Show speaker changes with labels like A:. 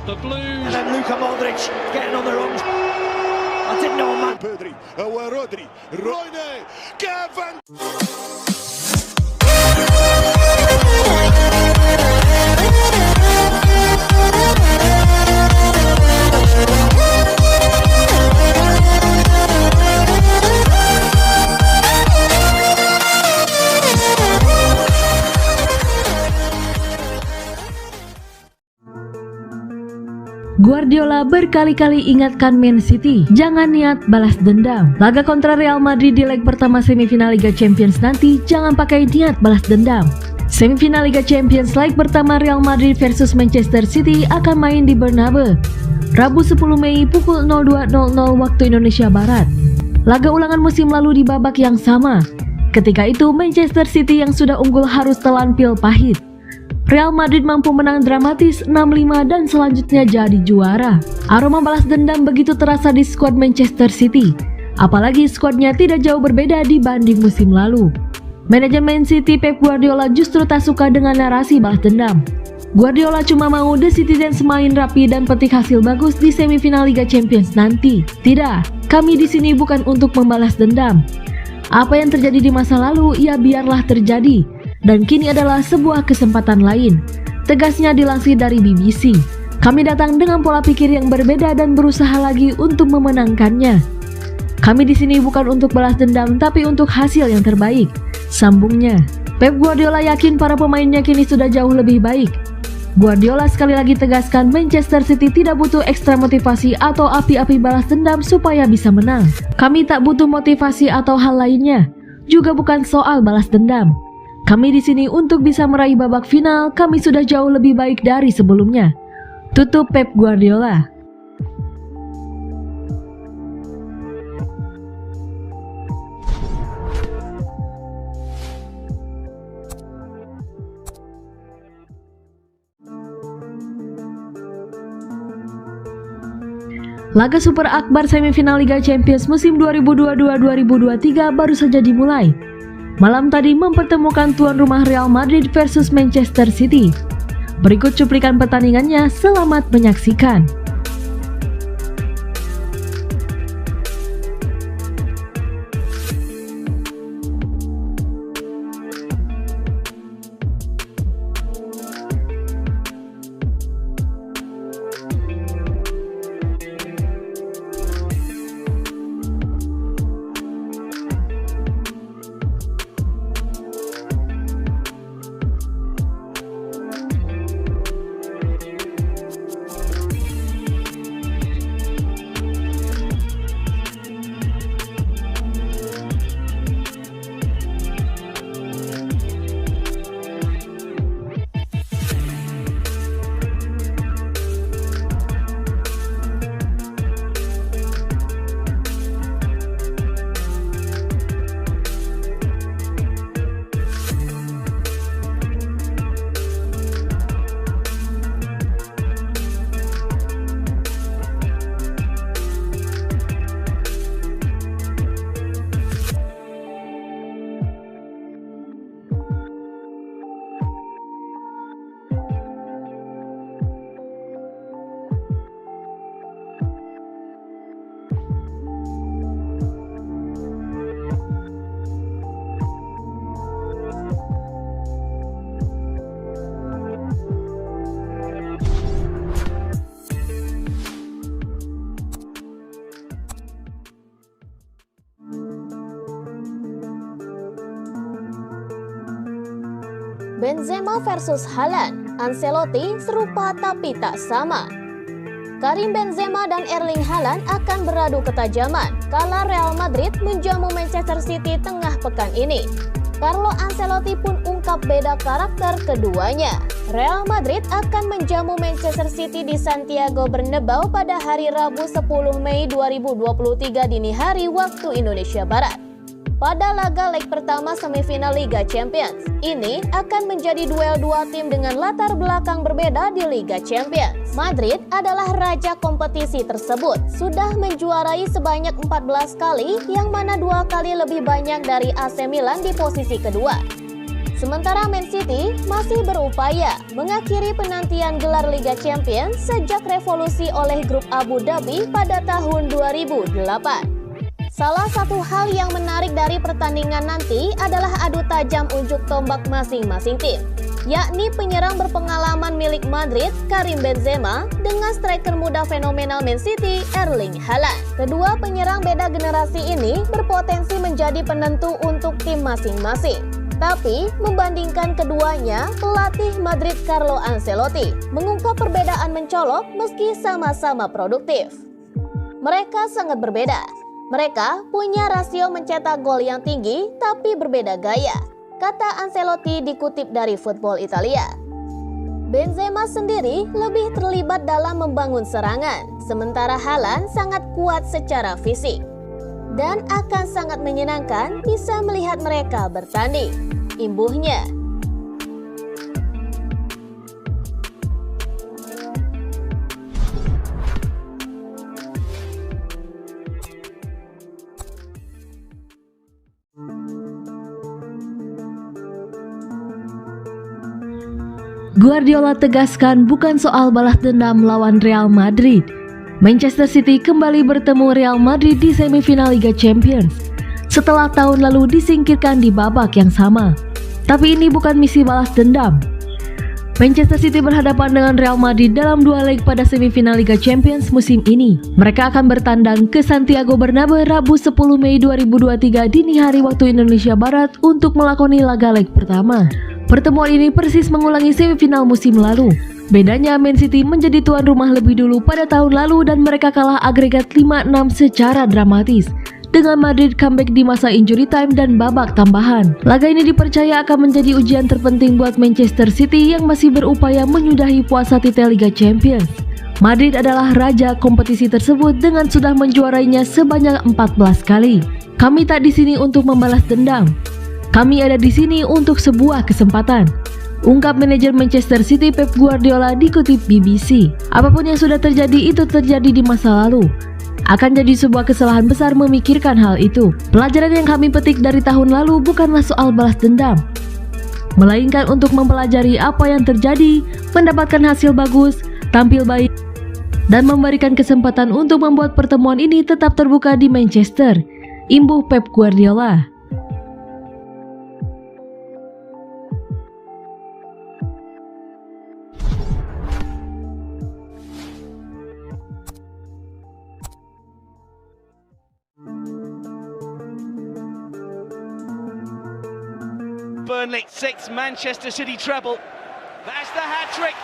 A: The Blues.
B: And then Luka Modric getting on the wrong. I didn't know man.
C: Pedri, Rodri, Royne, Kevin.
D: Guardiola berkali-kali ingatkan Man City, jangan niat balas dendam. Laga kontra Real Madrid di leg pertama semifinal Liga Champions nanti, jangan pakai niat balas dendam. Semifinal Liga Champions leg pertama Real Madrid versus Manchester City akan main di Bernabeu, Rabu 10 Mei pukul 02.00 waktu Indonesia Barat. Laga ulangan musim lalu di babak yang sama. Ketika itu Manchester City yang sudah unggul harus telan pil pahit. Real Madrid mampu menang dramatis 6-5 dan selanjutnya jadi juara. Aroma balas dendam begitu terasa di skuad Manchester City. Apalagi skuadnya tidak jauh berbeda dibanding musim lalu. Manajemen City Pep Guardiola justru tak suka dengan narasi balas dendam. Guardiola cuma mau The Citizens main rapi dan petik hasil bagus di semifinal Liga Champions nanti. Tidak, kami di sini bukan untuk membalas dendam. Apa yang terjadi di masa lalu, ya biarlah terjadi. Dan kini adalah sebuah kesempatan lain. Tegasnya dilansir dari BBC. Kami datang dengan pola pikir yang berbeda dan berusaha lagi untuk memenangkannya. Kami di sini bukan untuk balas dendam, tapi untuk hasil yang terbaik, sambungnya. Pep Guardiola yakin para pemainnya kini sudah jauh lebih baik. Guardiola sekali lagi tegaskan Manchester City tidak butuh ekstra motivasi atau api-api balas dendam supaya bisa menang. Kami tak butuh motivasi atau hal lainnya, juga bukan soal balas dendam. Kami di sini untuk bisa meraih babak final, kami sudah jauh lebih baik dari sebelumnya. Tutup Pep Guardiola. Laga Super Akbar semifinal Liga Champions musim 2022-2023 baru saja dimulai. Malam tadi mempertemukan tuan rumah Real Madrid versus Manchester City. Berikut cuplikan pertandingannya, selamat menyaksikan.
E: Benzema versus Haaland, Ancelotti serupa tapi tak sama. Karim Benzema dan Erling Haaland akan beradu ketajaman kala Real Madrid menjamu Manchester City tengah pekan ini. Carlo Ancelotti pun ungkap beda karakter keduanya. Real Madrid akan menjamu Manchester City di Santiago Bernabeu pada hari Rabu 10 Mei 2023 dini hari waktu Indonesia Barat. Pada laga leg pertama semifinal Liga Champions, ini akan menjadi duel dua tim dengan latar belakang berbeda di Liga Champions. Madrid adalah raja kompetisi tersebut, sudah menjuarai sebanyak 14 kali, yang mana 2 kali lebih banyak dari AC Milan di posisi kedua. Sementara Man City masih berupaya mengakhiri penantian gelar Liga Champions sejak revolusi oleh grup Abu Dhabi pada tahun 2008. Salah satu hal yang menarik dari pertandingan nanti adalah adu tajam unjuk tombak masing-masing tim, yakni penyerang berpengalaman milik Madrid, Karim Benzema, dengan striker muda fenomenal Man City, Erling Haaland. Kedua penyerang beda generasi ini berpotensi menjadi penentu untuk tim masing-masing. Tapi, membandingkan keduanya, pelatih Madrid Carlo Ancelotti mengungkap perbedaan mencolok meski sama-sama produktif. Mereka sangat berbeda. Mereka punya rasio mencetak gol yang tinggi, tapi berbeda gaya, kata Ancelotti dikutip dari Football Italia. Benzema sendiri lebih terlibat dalam membangun serangan, sementara Haaland sangat kuat secara fisik. Dan akan sangat menyenangkan bisa melihat mereka bertanding, imbuhnya.
D: Guardiola tegaskan bukan soal balas dendam lawan Real Madrid. Manchester City kembali bertemu Real Madrid di semifinal Liga Champions setelah tahun lalu disingkirkan di babak yang sama. Tapi ini bukan misi balas dendam. Manchester City berhadapan dengan Real Madrid dalam dua leg pada semifinal Liga Champions musim ini. Mereka akan bertandang ke Santiago Bernabeu Rabu 10 Mei 2023 dini hari waktu Indonesia Barat untuk melakoni laga leg pertama. Pertemuan ini persis mengulangi semifinal musim lalu. Bedanya Man City menjadi tuan rumah lebih dulu pada tahun lalu dan mereka kalah agregat 5-6 secara dramatis, dengan Madrid comeback di masa injury time dan babak tambahan. Laga ini dipercaya akan menjadi ujian terpenting buat Manchester City yang masih berupaya menyudahi puasa titel Liga Champions. Madrid adalah raja kompetisi tersebut dengan sudah menjuarainya sebanyak 14 kali. Kami tak di sini untuk membalas dendam. Kami ada di sini untuk sebuah kesempatan, ungkap manajer Manchester City Pep Guardiola dikutip BBC. Apapun yang sudah terjadi itu terjadi di masa lalu. Akan jadi sebuah kesalahan besar memikirkan hal itu. Pelajaran yang kami petik dari tahun lalu bukanlah soal balas dendam, melainkan untuk mempelajari apa yang terjadi, mendapatkan hasil bagus, tampil baik, dan memberikan kesempatan untuk membuat pertemuan ini tetap terbuka di Manchester, imbuh Pep Guardiola.
B: Burnley 6, Manchester City treble. That's the hat-trick.